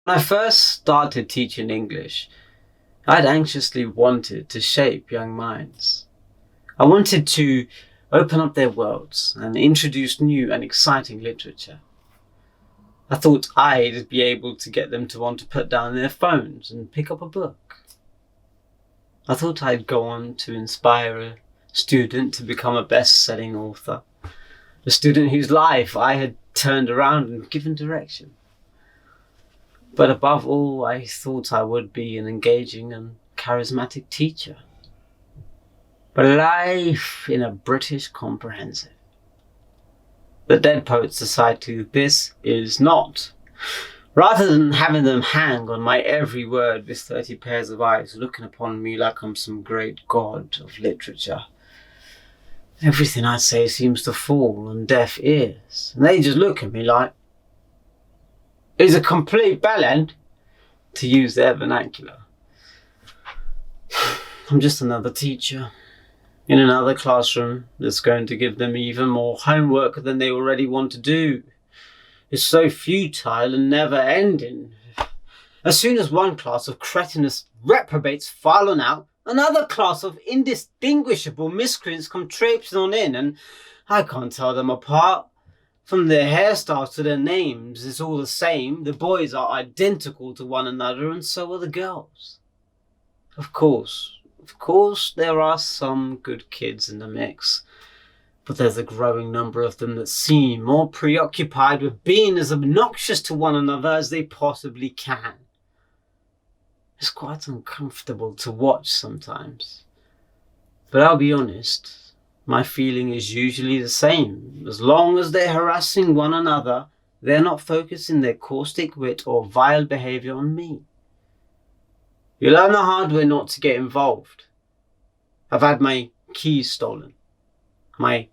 When I first started teaching English, I'd anxiously wanted to shape young minds. I wanted to open up their worlds and introduce new and exciting literature. I thought I'd be able to get them to want to put down their phones and pick up a book. I thought I'd go on to inspire a student to become a best-selling author, a student whose life I had turned around and given direction. But above all, I thought I would be an engaging and charismatic teacher. But life in a British comprehensive. The Dead Poets Society, this is not. Rather than having them hang on my every word with 30 pairs of eyes looking upon me like I'm some great god of literature, everything I say seems to fall on deaf ears, and they just look at me like, "He's a complete bellend," to use their vernacular. I'm just another teacher in another classroom that's going to give them even more homework than they already want to do. It's so futile and never ending. As soon as one class of cretinous reprobates file on out, another class of indistinguishable miscreants come traipsing on in, and I can't tell them apart. From their hairstyles to their names, it's all the same. The boys are identical to one another, and so are the girls. Of course, there are some good kids in the mix, but there's a growing number of them that seem more preoccupied with being as obnoxious to one another as they possibly can. It's quite uncomfortable to watch sometimes. But I'll be honest, my feeling is usually the same. As long as they're harassing one another, they're not focusing their caustic wit or vile behaviour on me. You learn the hard way not to get involved. I've had my keys stolen, my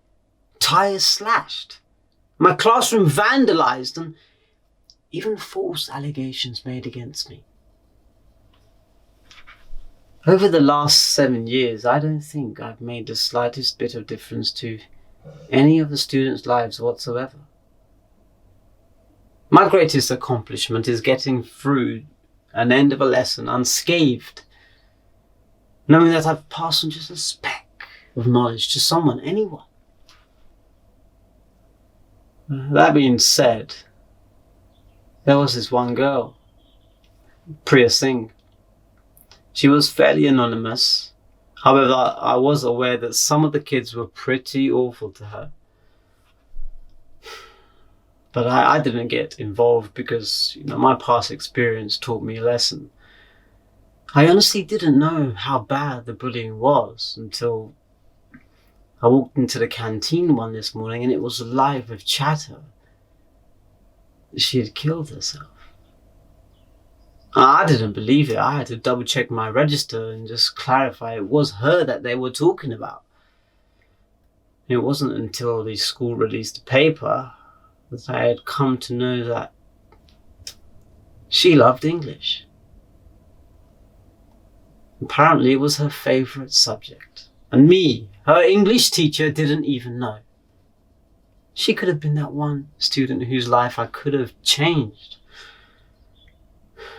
tyres slashed, my classroom vandalised, and even false allegations made against me. Over the last 7 years, I don't think I've made the slightest bit of difference to any of the students' lives whatsoever. My greatest accomplishment is getting through an end of a lesson unscathed, knowing that I've passed on just a speck of knowledge to someone, anyone. That being said, there was this one girl, Priya Singh. She was fairly anonymous. However, I was aware that some of the kids were pretty awful to her. But I didn't get involved because, my past experience taught me a lesson. I honestly didn't know how bad the bullying was until I walked into the canteen one this morning and it was alive with chatter. She had killed herself. I didn't believe it. I had to double check my register and just clarify it was her that they were talking about. It wasn't until the school released the paper that I had come to know that she loved English. Apparently it was her favourite subject. And me, her English teacher, didn't even know. She could have been that one student whose life I could have changed.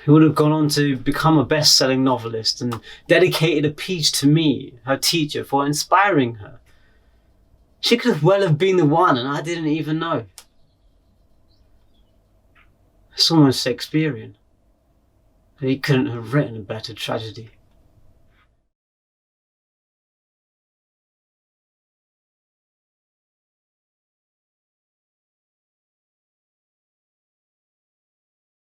Who would have gone on to become a best-selling novelist and dedicated a piece to me, her teacher, for inspiring her. She could well have been the one, and I didn't even know. It's almost Shakespearean. He couldn't have written a better tragedy.